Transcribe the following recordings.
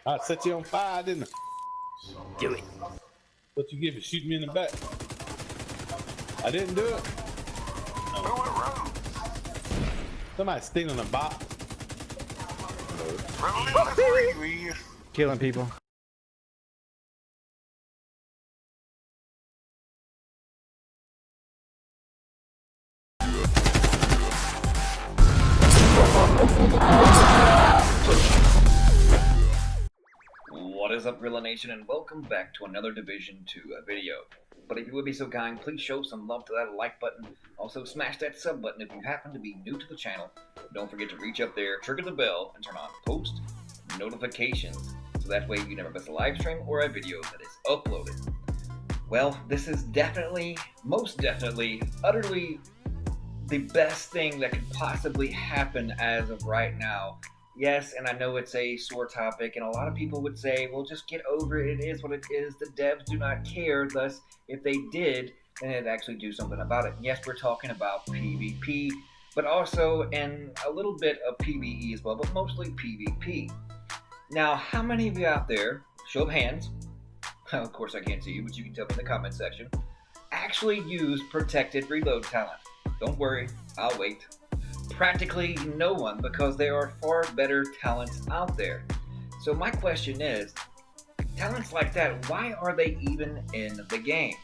I set you on fire, didn't I? Do it. What you give it? Shoot me in the back. I didn't do it. No. Somebody stealing a box. Killing people. What is up, Gorilla Nation, and welcome back to another Division 2 video. But if you would be so kind, please show some love to that like button. Also, smash that sub button if you happen to be new to the channel. Don't forget to reach up there, trigger the bell, and turn on post notifications, so that way you never miss a live stream or a video that is uploaded. Well, this is definitely, most definitely, utterly the best thing that could possibly happen as of right now. Yes, and I know it's a sore topic, and a lot of people would say, well, just get over it. It is what it is. The devs do not care. Thus, if they did, then they'd actually do something about it. Yes, we're talking about PvP, but also in a little bit of PvE as well, but mostly PvP. Now, how many of you out there, show of hands, of course I can't see you, but you can tell me in the comment section, actually use protected reload talent? Don't worry, I'll wait. Practically no one, because there are far better talents out there. So my question is, talents like that, why are they even in the game?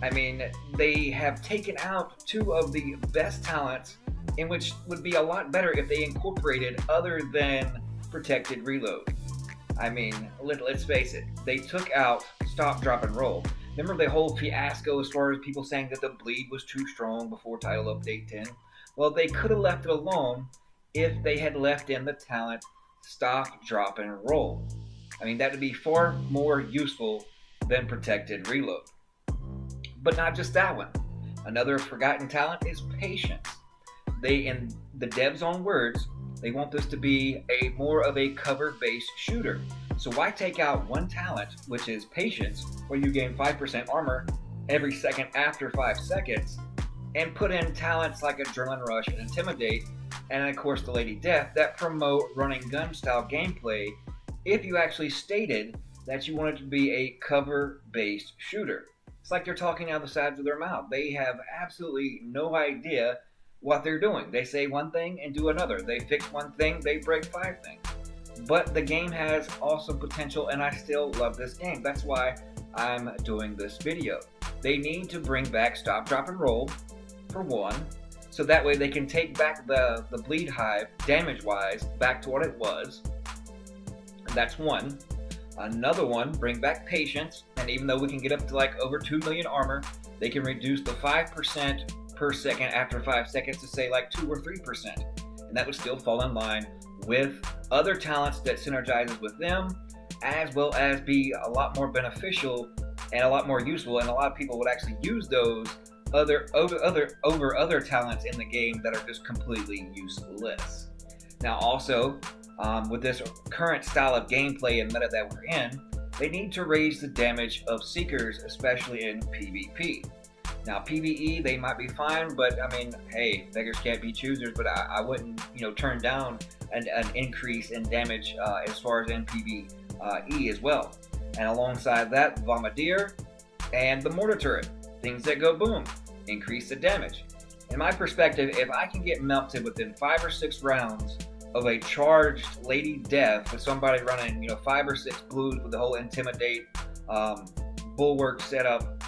I mean, they have taken out two of the best talents, in which would be a lot better if they incorporated other than protected reload. I mean, let's face it, they took out stop, drop, and roll. Remember the whole fiasco as far as people saying that the bleed was too strong before Title Update 10? Well, they could have left it alone if they had left in the talent stop, drop, and roll. I mean, that would be far more useful than protected reload. But not just that one. Another forgotten talent is patience. They, in the devs' own words, they want this to be more of a cover-based shooter. So why take out one talent, which is patience, where you gain 5% armor every second after 5 seconds, and put in talents like Adrenaline Rush and Intimidate, and of course the Lady Death, that promote running gun style gameplay, if you actually stated that you wanted to be a cover-based shooter. It's like they're talking out of the sides of their mouth. They have absolutely no idea what they're doing. They say one thing and do another. They fix one thing, they break 5 things. But the game has awesome potential, and I still love this game. That's why I'm doing this video. They need to bring back stop, drop, and roll, for one, so that way they can take back the bleed hive, damage-wise, back to what it was. That's one. Another one, bring back patience, and even though we can get up to like over 2 million armor, they can reduce the 5% per second after 5 seconds to say like 2 or 3%. And that would still fall in line with other talents that synergizes with them, as well as be a lot more beneficial and a lot more useful, and a lot of people would actually use those over other talents in the game that are just completely useless. Now also, with this current style of gameplay and meta that we're in, they need to raise the damage of Seekers, especially in PvP. Now PvE, they might be fine, but I mean, hey, beggars can't be choosers, but I wouldn't, turn down an increase in damage as far as in PvE as well. And alongside that, Bombardier and the Mortar Turret. Things that go boom, increase the damage. In my perspective, if I can get melted within 5 or 6 rounds of a charged Lady Death with somebody running, 5 or 6 blues with the whole Intimidate bulwark setup,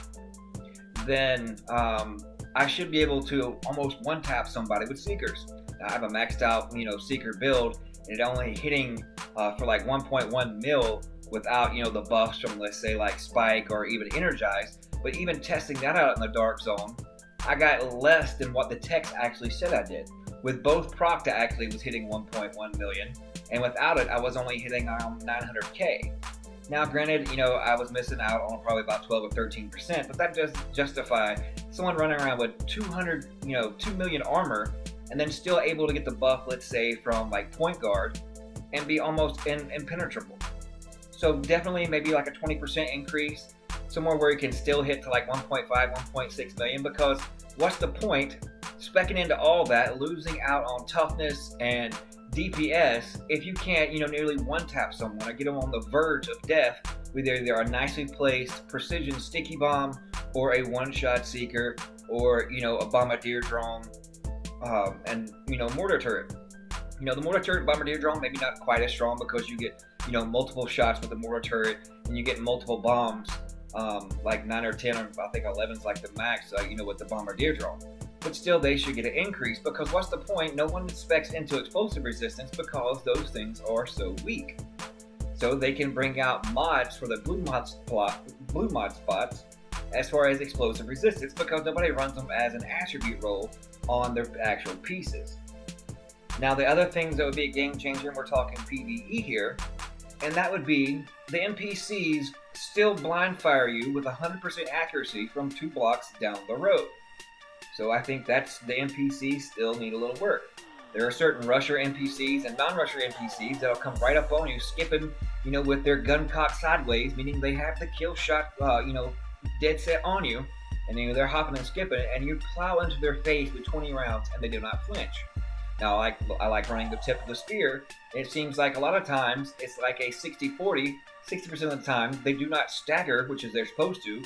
then I should be able to almost one-tap somebody with Seekers. Now, I have a maxed out, Seeker build, and it only hitting for like 1.1 mil without, the buffs from, let's say, like Spike or even Energize. But even testing that out in the Dark Zone, I got less than what the text actually said I did. With both proc, I actually was hitting 1.1 million, and without it, I was only hitting around 900k. Now, granted, I was missing out on probably about 12 or 13%, but that does justify someone running around with 2 million armor, and then still able to get the buff, let's say, from like Point Guard, and be almost impenetrable. So definitely maybe like a 20% increase, somewhere where you can still hit to like 1.5, 1.6 million, because what's the point specking into all that, losing out on toughness and DPS if you can't, nearly one-tap someone or get them on the verge of death with either a nicely placed precision sticky bomb or a one-shot seeker or, a bombardier drone and, mortar turret. The mortar turret bombardier drone maybe not quite as strong because you get, multiple shots with the mortar turret and you get multiple bombs, like 9 or 10 or I think 11 is like the max, with the bombardier drone. But still, they should get an increase because what's the point? No one specs into explosive resistance because those things are so weak. So they can bring out mods for the blue mod spots as far as explosive resistance because nobody runs them as an attribute role on their actual pieces. Now the other things that would be a game changer, and we're talking PvE here, and that would be the NPCs still blind fire you with 100% accuracy from 2 blocks down the road. So I think that's the NPCs still need a little work. There are certain rusher NPCs and non-rusher NPCs that'll come right up on you, skipping, with their gun cocked sideways, meaning they have the kill shot, dead set on you, and they're hopping and skipping, and you plow into their face with 20 rounds, and they do not flinch. Now, I like running the tip of the spear. It seems like a lot of times it's like a 60-40. 60% of the time they do not stagger, which is they're supposed to,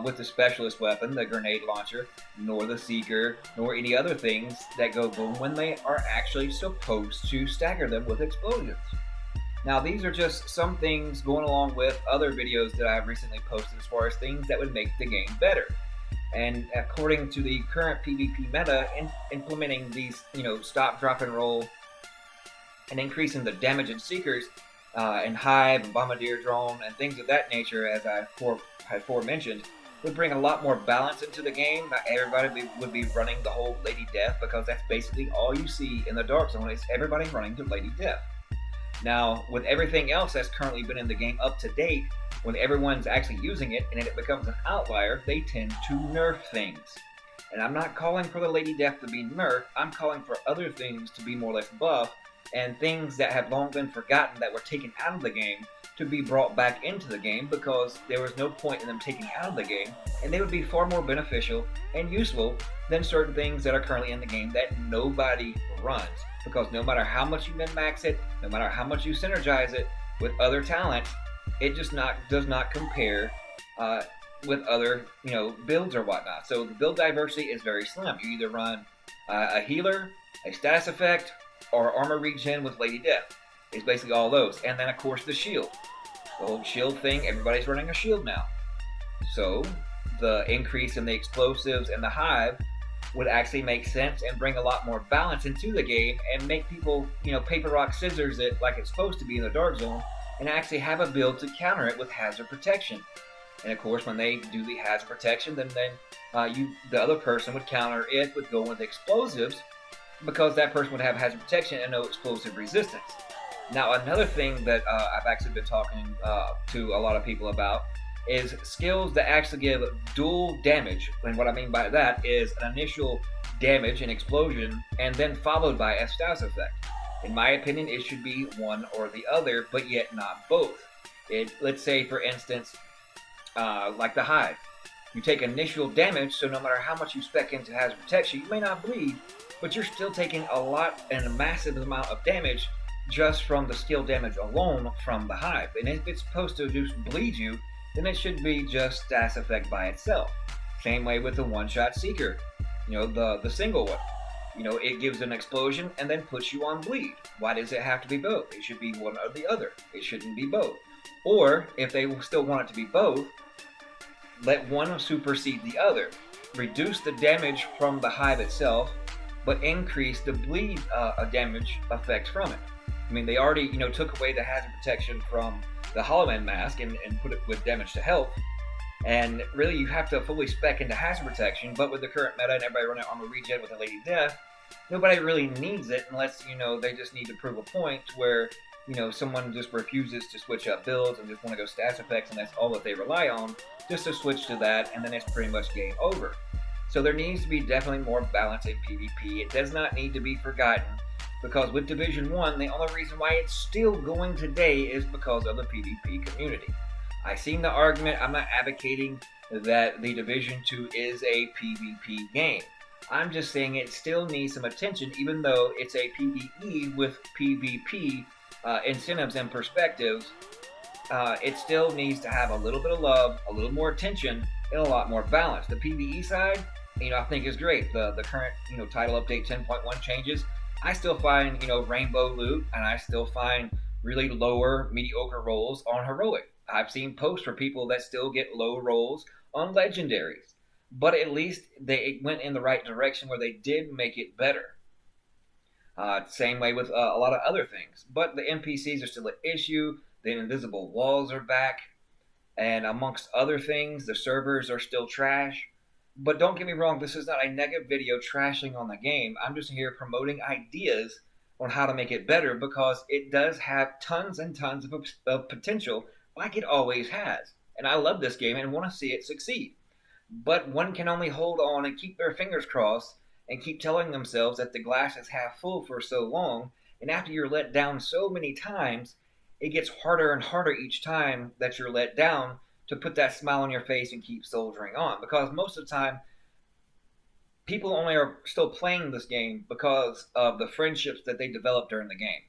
with the specialist weapon, the grenade launcher, nor the seeker, nor any other things that go boom when they are actually supposed to stagger them with explosions. Now, these are just some things going along with other videos that I've recently posted as far as things that would make the game better. And according to the current PvP meta, implementing these, stop, drop, and roll, and increasing the damage in seekers, and hive, and bombardier drone, and things of that nature, as I aforementioned, would bring a lot more balance into the game. Not everybody would be running the whole Lady Death because that's basically all you see in the Dark Zone is everybody running to Lady Death. Now, with everything else that's currently been in the game up to date, when everyone's actually using it and it becomes an outlier, they tend to nerf things. And I'm not calling for the Lady Death to be nerfed, I'm calling for other things to be more or less buff, and things that have long been forgotten that were taken out of the game to be brought back into the game because there was no point in them taking out of the game, and they would be far more beneficial and useful than certain things that are currently in the game that nobody runs. Because no matter how much you min-max it, no matter how much you synergize it with other talents, it just does not compare with other builds or whatnot. So the build diversity is very slim. You either run a healer, a status effect, or armor regen with Lady Death. It's basically all those. And then of course the shield. The whole shield thing, everybody's running a shield now. So the increase in the explosives and the hive would actually make sense and bring a lot more balance into the game and make people, paper, rock, scissors it like it's supposed to be in the Dark Zone and actually have a build to counter it with hazard protection. And of course, when they do the hazard protection, then the other person would counter it with going with explosives because that person would have hazard protection and no explosive resistance. Now, another thing that I've actually been talking to a lot of people about is skills that actually give dual damage. And what I mean by that is an initial damage and explosion and then followed by a status effect. In my opinion, it should be one or the other, but yet not both. Let's say, for instance, like the hive. You take initial damage, so no matter how much you spec into hazard protection, you may not bleed, but you're still taking a lot and a massive amount of damage just from the skill damage alone from the hive. And if it's supposed to just bleed you, then it should be just status effect by itself. Same way with the one-shot seeker, the single one. It gives an explosion and then puts you on bleed. Why does it have to be both? It should be one or the other. It shouldn't be both. Or, if they still want it to be both, let one supersede the other. Reduce the damage from the hive itself, but increase the bleed damage effects from it. I mean, they already, took away the hazard protection from the Hollow Man mask and put it with damage to health. And really, you have to fully spec into hazard protection, but with the current meta and everybody running armor regen with a Lady Death, nobody really needs it unless, they just need to prove a point where, someone just refuses to switch up builds and just want to go status effects and that's all that they rely on, just to switch to that, and then it's pretty much game over. So there needs to be definitely more balance in PvP. It does not need to be forgotten, because with Division 1, the only reason why it's still going today is because of the PvP community. I've seen the argument. I'm not advocating that the Division 2 is a PvP game. I'm just saying it still needs some attention, even though it's a PvE with PvP incentives and perspectives. It still needs to have a little bit of love, a little more attention, and a lot more balance. The PvE side, I think is great. The current, title update 10.1 changes. I still find, rainbow loot, and I still find really lower, mediocre rolls on heroic. I've seen posts for people that still get low rolls on legendaries, but at least they went in the right direction where they did make it better. Same way with a lot of other things. But the NPCs are still an issue. The invisible walls are back. And amongst other things, the servers are still trash. But don't get me wrong, this is not a negative video trashing on the game. I'm just here promoting ideas on how to make it better because it does have tons and tons of potential like it always has. And I love this game and want to see it succeed. But one can only hold on and keep their fingers crossed and keep telling themselves that the glass is half full for so long. And after you're let down so many times, it gets harder and harder each time that you're let down to put that smile on your face and keep soldiering on. Because most of the time, people only are still playing this game because of the friendships that they developed during the game.